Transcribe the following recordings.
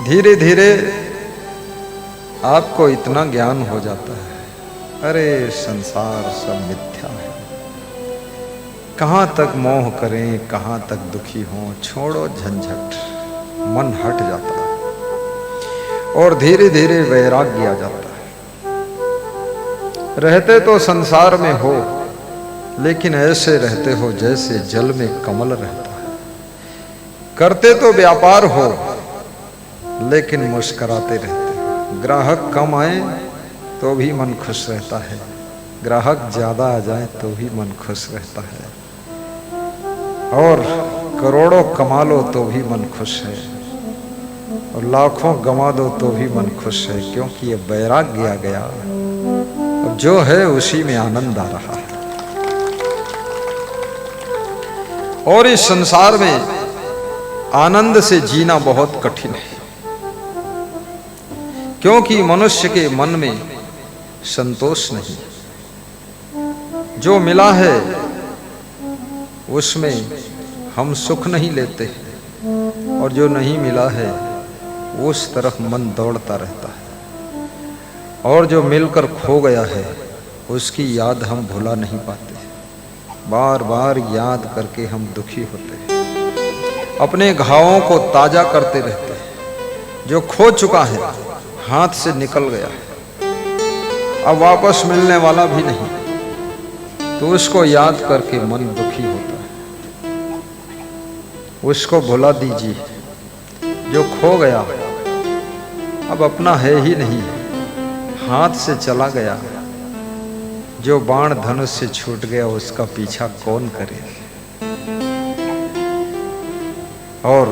धीरे धीरे आपको इतना ज्ञान हो जाता है, अरे संसार सब मिथ्या है, कहाँ तक मोह करें, कहाँ तक दुखी हों, छोड़ो झंझट, मन हट जाता है और धीरे धीरे वैराग्य आ जाता है। रहते तो संसार में हो, लेकिन ऐसे रहते हो जैसे जल में कमल रहता है। करते तो व्यापार हो, लेकिन मुस्कुराते रहते हो। ग्राहक कम आए तो भी मन खुश रहता है, ग्राहक ज्यादा आ जाए तो भी मन खुश रहता है, और करोड़ों कमा लो तो भी मन खुश है, और लाखों गंवा दो तो भी मन खुश है, क्योंकि ये वैराग्य आ गया। अब जो है उसी में आनंद आ रहा है। और इस संसार में आनंद से जीना बहुत कठिन है, क्योंकि मनुष्य के मन में संतोष नहीं। जो मिला है उसमें हम सुख नहीं लेते, और जो नहीं मिला है उस तरफ मन दौड़ता रहता है, और जो मिलकर खो गया है उसकी याद हम भुला नहीं पाते। बार बार याद करके हम दुखी होते हैं, अपने घावों को ताजा करते रहते हैं। जो खो चुका है, हाथ से निकल गया है, अब वापस मिलने वाला भी नहीं, तो उसको याद करके मन दुखी होता है। उसको भुला दीजिए। जो खो गया अब अपना है ही नहीं, हाथ से चला गया। जो बाण धनुष से छूट गया उसका पीछा कौन करे। और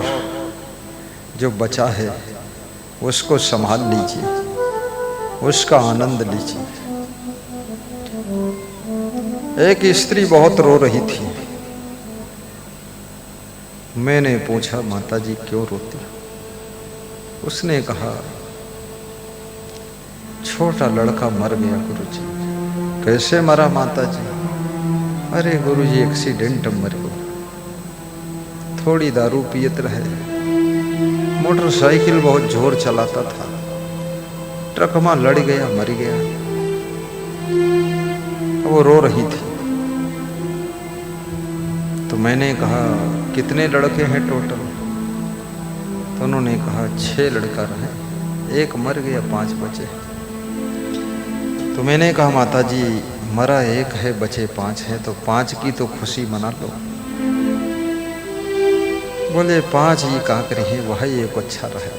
जो बचा है उसको संभाल लीजिए, उसका आनंद लीजिए। एक स्त्री बहुत रो रही थी। मैंने पूछा, माता जी क्यों रोती? उसने कहा, छोटा लड़का मर गया गुरुजी। कैसे मरा माता जी? अरे गुरुजी एक्सीडेंट मर गया, थोड़ी दारू पियत रहे, मोटरसाइकिल बहुत जोर चलाता था, ट्रक में लड़ गया, मर गया। वो रो रही थी। तो मैंने कहा, कितने लड़के हैं टोटल? तो उन्होंने कहा 6 लड़का रहे, एक मर गया, 5 बचे। तो मैंने कहा, माता जी मरा एक है, बचे 5 हैं, तो 5 की तो खुशी मना लो। बोले 5 ही का करें, वही एक अच्छा रहे।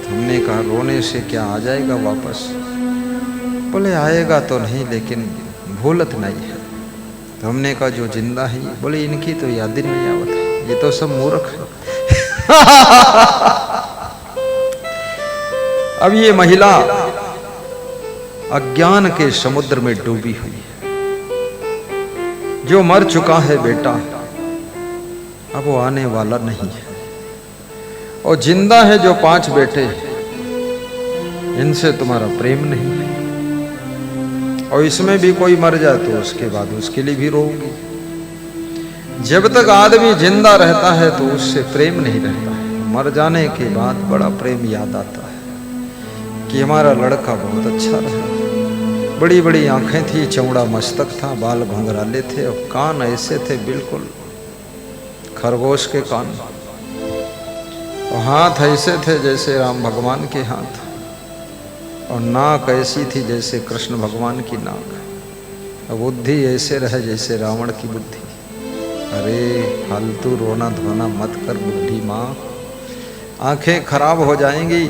हमने कहा, रोने से क्या आ जाएगा वापस? बोले आएगा तो नहीं, लेकिन भूलत नहीं है। तो हमने कहा, जो जिंदा है? बोले इनकी तो याद ही नहीं आवत, ये तो सब मूर्ख है। अब ये महिला अज्ञान के समुद्र में डूबी हुई है। जो मर चुका है बेटा, अब वो आने वाला नहीं है। और जिंदा है जो 5 बेटे, इनसे तुम्हारा प्रेम नहीं है। और इसमें भी कोई मर जाए तो उसके बाद उसके लिए भी रोओगी। जब तक आदमी जिंदा रहता है तो उससे प्रेम नहीं रहता है। मर जाने के बाद बड़ा प्रेम याद आता है कि हमारा लड़का बहुत अच्छा रहा। बड़ी बड़ी आंखें थी, चौड़ा मस्तक था, बाल घुंघराले थे, और कान ऐसे थे बिल्कुल खरगोश के कान, और हाथ ऐसे थे जैसे राम भगवान के हाथ, और नाक ऐसी थी जैसे कृष्ण भगवान की नाक, और बुद्धि ऐसे रहे जैसे रावण की बुद्धि। अरे फालतू रोना धोना मत कर बुढ़ी माँ, आंखें खराब हो जाएंगी,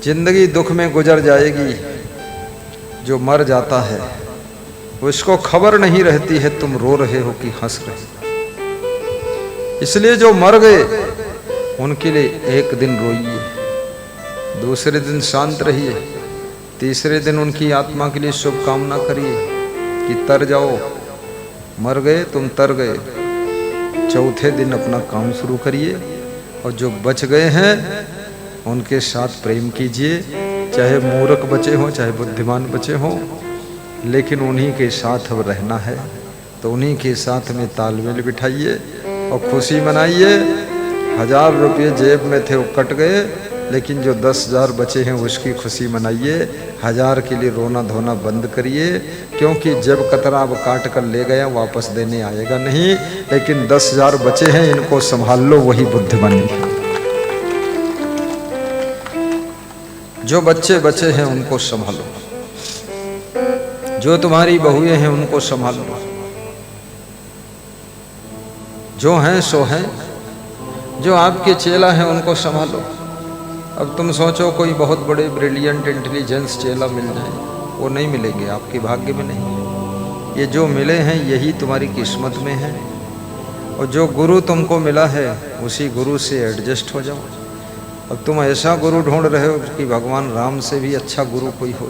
जिंदगी दुख में गुजर जाएगी। जो मर जाता है उसको खबर नहीं रहती है तुम रो रहे हो कि हंस रहे। इसलिए जो मर गए उनके लिए एक दिन रोइए, दूसरे दिन शांत रहिए, तीसरे दिन उनकी आत्मा के लिए शुभकामना करिए कि तर जाओ, मर गए तुम तर गए। चौथे दिन अपना काम शुरू करिए, और जो बच गए हैं उनके साथ प्रेम कीजिए, चाहे मूर्ख बचे हों चाहे बुद्धिमान बचे हों, लेकिन उन्हीं के साथ अब रहना है। तो उन्हीं के साथ में तालमेल बिठाइए और खुशी मनाइए। 1000 रुपये जेब में थे वो कट गए, लेकिन जो 10,000 बचे हैं उसकी खुशी मनाइए। 1000 के लिए रोना धोना बंद करिए, क्योंकि जब कतरा अब काट कर ले गया वापस देने आएगा नहीं। लेकिन 10,000 बचे हैं, इनको संभाल लो, वही बुद्धिमानी है। जो बच्चे बचे हैं उनको संभालो, जो तुम्हारी बहुएं हैं उनको संभाल लो, जो हैं सो हैं, जो आपके चेला हैं उनको संभालो। अब तुम सोचो कोई बहुत बड़े ब्रिलियंट इंटेलिजेंस चेला मिल जाए, वो नहीं मिलेंगे, आपके भाग्य में नहीं। ये जो मिले हैं यही तुम्हारी किस्मत में है। और जो गुरु तुमको मिला है उसी गुरु से एडजस्ट हो जाओ। अब तुम ऐसा गुरु ढूंढ रहे हो कि भगवान राम से भी अच्छा गुरु कोई हो,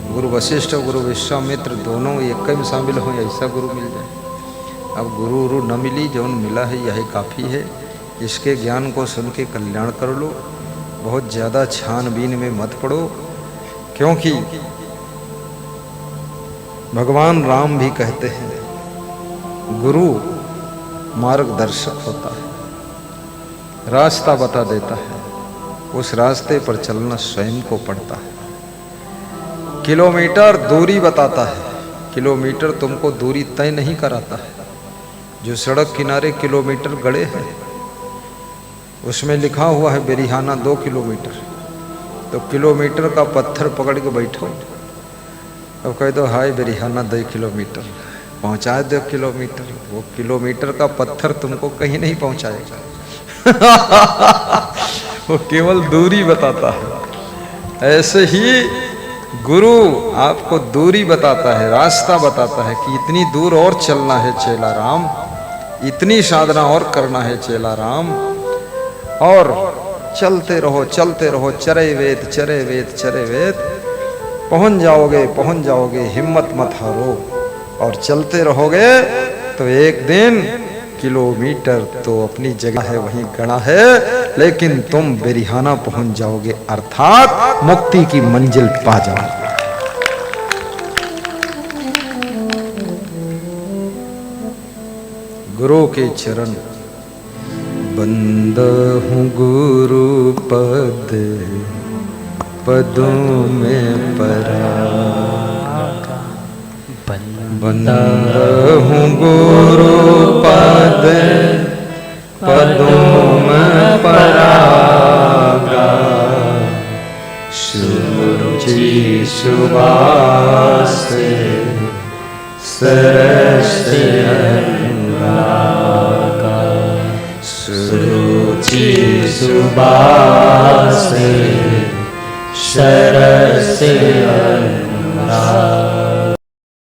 गुरु वशिष्ठ गुरु विश्वामित्र दोनों एक में शामिल हो, ऐसा गुरु मिल जाए। अब गुरु न मिली, जो मिला है यही काफ़ी है। इसके ज्ञान को सुन के कल्याण कर लो, बहुत ज़्यादा छानबीन में मत पड़ो, क्योंकि भगवान राम भी कहते हैं गुरु मार्गदर्शक होता है, रास्ता बता देता है, उस रास्ते पर चलना स्वयं को पड़ता है। किलोमीटर दूरी बताता है, किलोमीटर तुमको दूरी तय नहीं कराता है। जो सड़क किनारे किलोमीटर गड़े हैं उसमें लिखा हुआ है बेरिहाना 2 किलोमीटर, तो किलोमीटर का पत्थर पकड़ के बैठो, अब कह दो हाय बेरिहाना 2 किलोमीटर, पहुंचा 2 किलोमीटर। वो किलोमीटर का पत्थर तुमको कहीं नहीं पहुंचाएगा। वो केवल दूरी बताता है। ऐसे ही गुरु आपको दूरी बताता है, रास्ता बताता है कि इतनी दूर और चलना है चेला राम, इतनी साधना और करना है चेला राम, और चलते रहो चलते रहो, चरे वेद चरे वेद चरे वेद, पहुंच जाओगे, हिम्मत मत हारो। और चलते रहोगे तो एक दिन किलोमीटर तो अपनी जगह है, वहीं गड़ा है, लेकिन तुम बेरिहाना पहुंच जाओगे, अर्थात मुक्ति की मंजिल पा जाओगे। गुरु के चरण बंद हूँ, गुरु पद पदों में परागा, बंद हूँ गुरु पद पदों में परागा, सुरुचि सुबास सरस अनुरागा, सुरुचि सुबास सरस